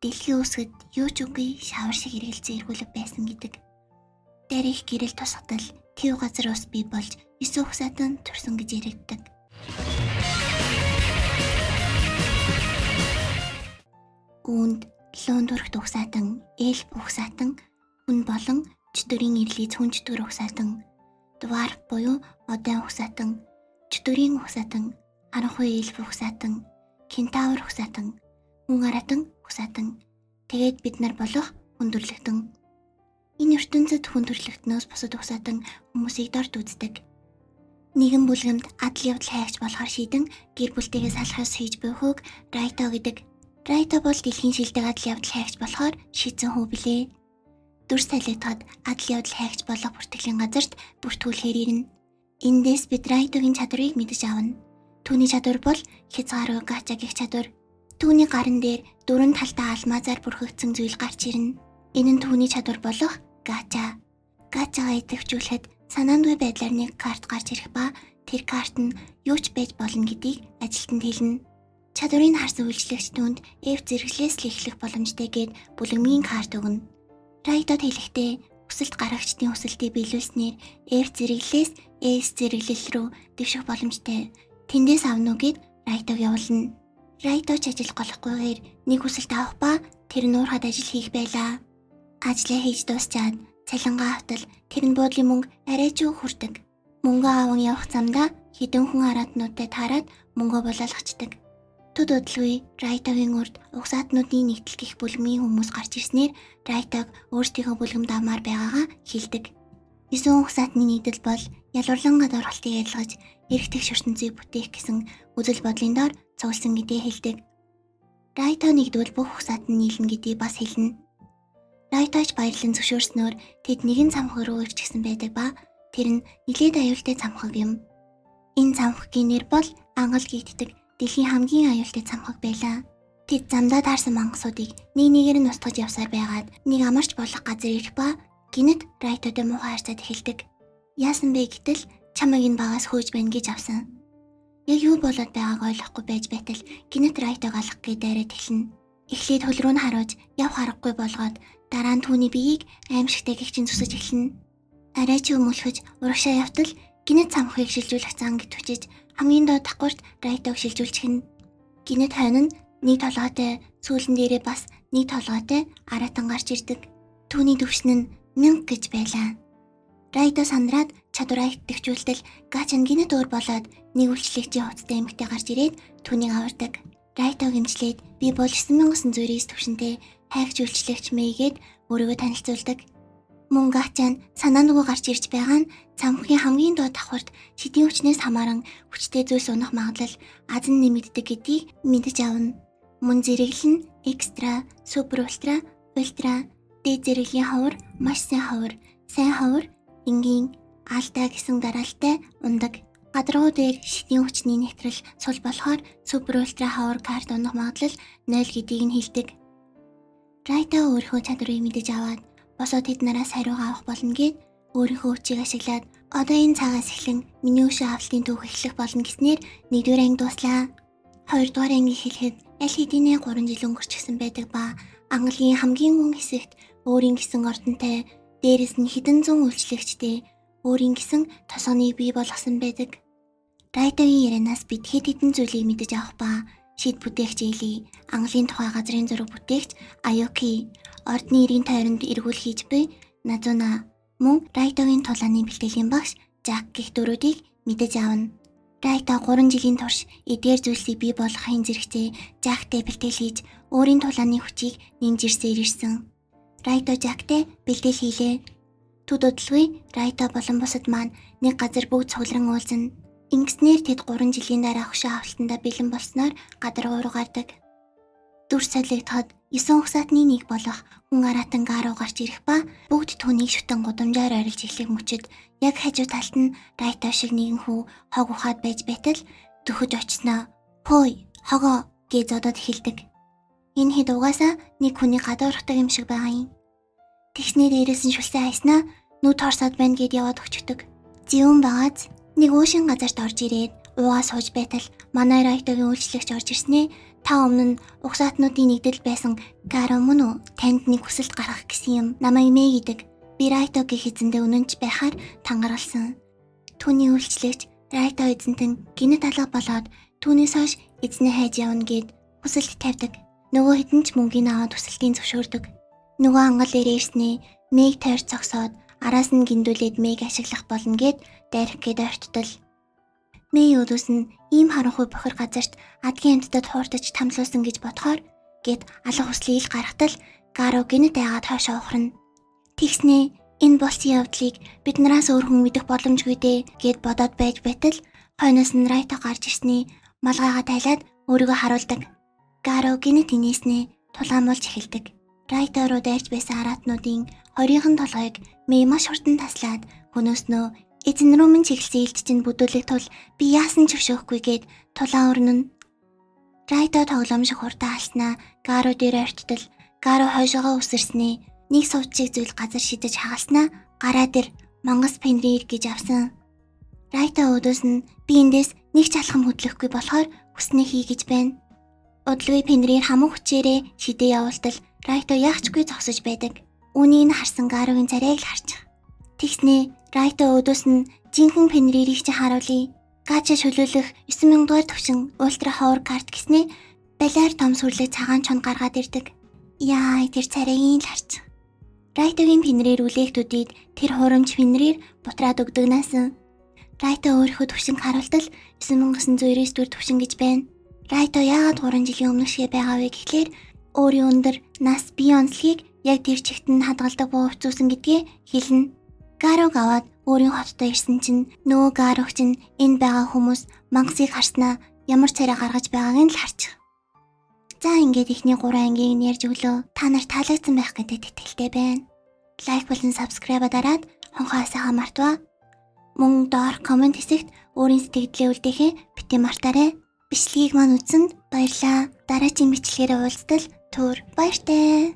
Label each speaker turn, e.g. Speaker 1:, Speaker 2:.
Speaker 1: дэлхийн үсгэд юу ч үгүй шавар шиг эргэлзээ эргүүлэг байсан гэдэг. Дарих гэрэл тусгатал тэв газар ус бий болж 9 ухсаатан төрсөн гэж яригддаг. Үүнд луунд хүрэх ухсаатан, эльф ухсаатан, хүн болон чөтгөрийн ирлиз хүн чөтгөр ухсаатан, дварф буюу одын ухсаатан, чөтгөрийн ухсаатан, харанхуй эльф ухсаатан, кентавр ухсаатан, хүн аратан ухсаатан. Тэгээд бид нар болох хүндрэлтэн. Энэ ертөнцид хүндрэлтнөөс бусад ухсаатан хүмүүсийг дорд үздэг. Нэгэн бүлгэмд адал явдал хайгч болохоор шийдэн гэр бүлтэйгээ салахаас хийж буй хүүг Райто гэдэг. Райто бол дэлхийн шилдэг адал явдал хайгч болохоор шийдсэн хүү билээ. Дүр солиотоход адал явдал хайгч болох бүртгэлийн газарт бүртгүүлэхээр ирнэ. Эндээс бид Райтогийн чадварыг мэдэж авна. Түүний чадвар бол хязгааргүй гача гэх чадвар. Түүний гарын дээр дөрвөн талтай алмазаар бүрхэгдсэн зүйл гарч ирнэ. Энэ нь түүний чадвар болох гача. Гачагаа идэвхжүүлэхэд санаандгүй байдлаар нэг карт гарч ирэх ба тэр карт нь юу ч байж болно гэдгийг ажилтнад хэлнэ. Чадварыг харсан үйлчлэгч түүнд F зэрэглээс л эхлэх боломжтой гэд бүлэгмийн карт өгнө. Райтод хэлэхдээ өсөлт гарагчдын өсөлтийг биелүүлснээр F зэрэглээс S зэрэглэл рүү дэвших боломжтой. Тэндээс авна уу гэд Райтог явуулна. Райточ ажил голохгүйгээр нэг өсөлт авах ба тэр нь уурхад ажил хийх байлаа. Ажлаа хийж дуусчаад цалингаа автал тэр нь буудлын мөнгө арай ч хүрдэг. Мөнгө аван явах замдаа хэдэн хүн аратнуудтай таарад мөнгөө болоолгочдөг. Төд удалгүй Райтогийн урд угсаатнуудын нэгдэл гих бүлмийн хүмүүс гарч ирснээр Райтог өөрсдийнхөө бүлгэмд амаар байгаагаа хэлдэг. 9 угсаатны нэгдэл бол ялварлан гадуурхалтыг ялгаж эрэгтэй ертөнцийг бүтээх гэсэн үзэл бодлын доор цугласан гэдгийг хэлдэг. Райто нэгдвэл бүх угсаатан нийлнэ гэдгийг бас хэлнэ. Райточ баярлан зөвшөөрснөөр тэд нэгэн цамхаг руу ирчихсэн байдаг ба тэр нь нэлээд аюултай цамхаг юм. Энэ цамхагийн нэр бол ангал гэгддэг дэлхийн хамгийн аюултай цамхаг байлаа. Тэд замдаа таарсан мангасуудыг нэг нэгээр нь устгаж явсаар байгаад нэг амарч болох газар ирэх ба гинэт Райтотой муухай харцаад эхэлдэг. Яасан бэ гэтэл чамайг энэ багаас хөөж байна гэж авсан. Яг юу болоод байгааг ойлгохгүй байж байтал гинэт Райтог алах гэж дайраад эхэлнэ. Эхлээд хөл рүү нь харуулж яв харахгүй болгоод дараа нь түүний биеийг аимшигтай гихчин зүсэж эхэлнэ. Арай ч өмөлхөж урагшаа явтал гинэт цамхыг шилжүүлэх зан гэт хүчиж хамгийн доод давхарт Райтог шилжүүлчихнэ. Гинэт хойно нь нэг толгойтой сүүлэн дээрээ бас нэг толгойтой аратан гарч ирдэг. Түүний төвшин нь 1000 гэж байлаа. Райто сандраад чадвараа итгэжүүлтэл гачан гинэт өөр болоод нэг үйлчлэгчийн хувцастай эмэгтэй гарч ирээд түүнийг авардаг. Райто гэмчлээд би бол 9900 төвшөнтэй хайгч үйлчлэгч мэйгээд өөрийгөө танилцуулдаг. Мөн гачан санаандгүй гарч ирж байгаа нь цамхгийн хамгийн доод давхарт шидийн хүчнээс хамааран хүчтэй зүйлс унах магадлал азан нэмэгддэг гэдгийг мэдэж авна. Мөн зэрэглэл нь экстра, супер ультра, ультра, дээд зэрэглийн ховор, маш сайн ховор, энгийн алдаа гэсэн дараалтай ундаг. Гадаргуу дээр шидийн хүчний нэвтрэл сул болохоор супер ультра ховор карт унах магадлал 0 гэдгийг нь хэлдэг. Райто өөрийнхөө чадварыг мэдэж аваад босоод тэднээс хариугаа авах болно гэд өөрийнхөө хүчийг ашиглаад одоо энэ цагаас эхлэн миний өшөө авалтын түүх эхлэх болно гэснээр 1-р анги дуслаа. 2-р анги хэлэхэд аль хэдийнэ 3 жил өнгөрчихсөн байдаг ба ангалын хамгийн мөн хэсэгт өөрийн гэсэн ордонтой дээрэс нь хэдэн зуун үйлчлэгчтэй өөрийн гэсэн тосгоныг бий болгосон байдаг. Райтогийн ярианаас бид хэд хэдэн зүйлийг мэдэж авах ба шид бүтээгч Эли, ангалын тухай газрын зураг бүтээгч Аюки, ордны иргэн тойронд эргүүл хийж буй Назуна, мөн Райтогийн тулааны бэлтгэлийн багш Жак гэх дөрүүдийг мэдэж авна. Райто 3 жилийн турш эдгээр зүйлсийг бий болгохын зэрэгцээ Жактэй бэлтгэл хийж өөрийн тулааны хүчийг нэмж ирсэн. Райто Жактэй бэлтгэл хийлээ. Төд удалгүй Райто болон бусад маань нэг газар бүгд цугларан уулзна. Ингэснээр тэд 3 жилийн дараа хөшөө авалтандаа бэлэн болсноор гадаргуу руу гардаг. Дүр солигдоход 9 угсаатны нэг болох хүн аратан гаруу гарч ирэх ба бүгд түүнийг шүтэн гудамжаар орилж эхлэх мөчөд яг хажуу талд нь Райто шиг нэгэн хүү хог ухаад байж байтал дөхөж очсноо "Хөөе, хогоо" гэж зодод эхэлдэг. Энэ хэд угаасаа нэг хүний гадуурхдаг юм шиг байгаа юм. Тэгснээр дээрээс нь шүлсэн хайснаа нүд хорсоод байна гэд яваад өчтдөг. Зүүн багаз нэг уушин газарт орж ирээд уугаа сууж байтал манай Райтогийн үйлчлэгч орж ирснээ Та өмнө нь угсаатнуудын нэгдэл байсан Гаро мөн үү? Танд нэг хүсэлт гаргах гэсэн юм. Намайг Мэй гэдэг. Би Райто гэх эзэндээ үнэнч байхаар тангаралсан. Түүний үйлчлэгч Райто эзэнтэн гинэт алга болоод түүнээс хойш эзнээ хайж явна гэд хүсэлт тавьдаг. Нөгөө хэдэн ч мөнгөний аваад хүсэлтийн зөвшөөрдөг. Нөгөө ангал ирээснээ Мэйг тойрч зогсоод араас нь гиндүүлээд Мэйг ашиглах болно гэд дайрах гээд ойртдол. Мэй өдөөс нь ийм харанхуй бохир газарт адгийн амьтдад хуурдаж тамлуулсан гэж бодохоор гэд алга хүслийг ил гаргатал Гаро гинэт айгаад хойшоо ухрана. Тэгснээ энэ болсон явдлыг бид нараас өөр хүн мэдэх боломжгүй дээ гэд бодоод байж байтал хойноос нь Райто гарч ирсний малгайгаа тайлаад өөрийгөө харуулдаг. Гаро гинэт инээснээ тулгаамуулж эхэлдэг. Райто руу дайрч байсан араатнуудын 20-ын толгойг Мэй маш хурдан таслаад хөнөөснөө эзэн рүү минь чиглэсэн илт чинь бүдүүлэх тул би яасан ч өшөөхгүй гээд тулаан өрнөн. Райто тоглоом шиг хурдан алснаа Гаро дээр ойртдол Гаро хойшоогоо үсэрснээ нэг сувчиг зүйл газар шидэж хагалснаа гараа дээр мангас пенрир гэж авсан. Райто өдөөс нь би эндээс нэг ч алхам хөдлөхгүй болохоор хүснээ хий гэж байна. Удалгүй пенрир хамаг хүчээрээ шидээ явуултал Райто яахчгүй зогсож байдаг. Үүнийг харсан Гарогийн царайг л харж. Тэгснээ Райто өдөөс нь жинхэнэ пенририйг чи харуулъя. Гача шөлөөлөх 9000 дугаар төвшин ультра ховор карт гэснээ балиар том сүрлэг цагаан чон гаргаад ирдэг. Яа, тэр царайгийн л харж. Райтогийн пенрир үлээхтүүдийг тэр хурамч пенрир бутраад өгдөгнаас. Райто өөрийнхөө төвшинг харуултал 9999 дугаар төвшин гэж байна. Райто яагаад 3 жилийн өмнө шиг байгаа вэ гэхлээр өөрийн өндөр нас бие онцлогийг яг тэр чигт нь хадгалдаг буу хувцуусан гэдгээ хэлнэ. Гарог аваад өөрийн хоттой ирсэн чинь нөгөө Гарог чинь энд байгаа хүмүүс мангасыг харснаа ямар царай гаргаж байгааг нь л харж. За ингээд ихний 3 ангийг ярьж өглөө. Та нарт таалагдсан байх гэдэгт итгэлтэй байна. Лайк болон subscribe дараад хонхоосоо мартва. Мөн доор комент хэсэгт өөрийн сэтгэлдээ үлдээхээ битгий мартаарай. Бичлэгийг маань үзсэнд баярлалаа. Дараагийн бичлэгээр уулзтал түр баяртай.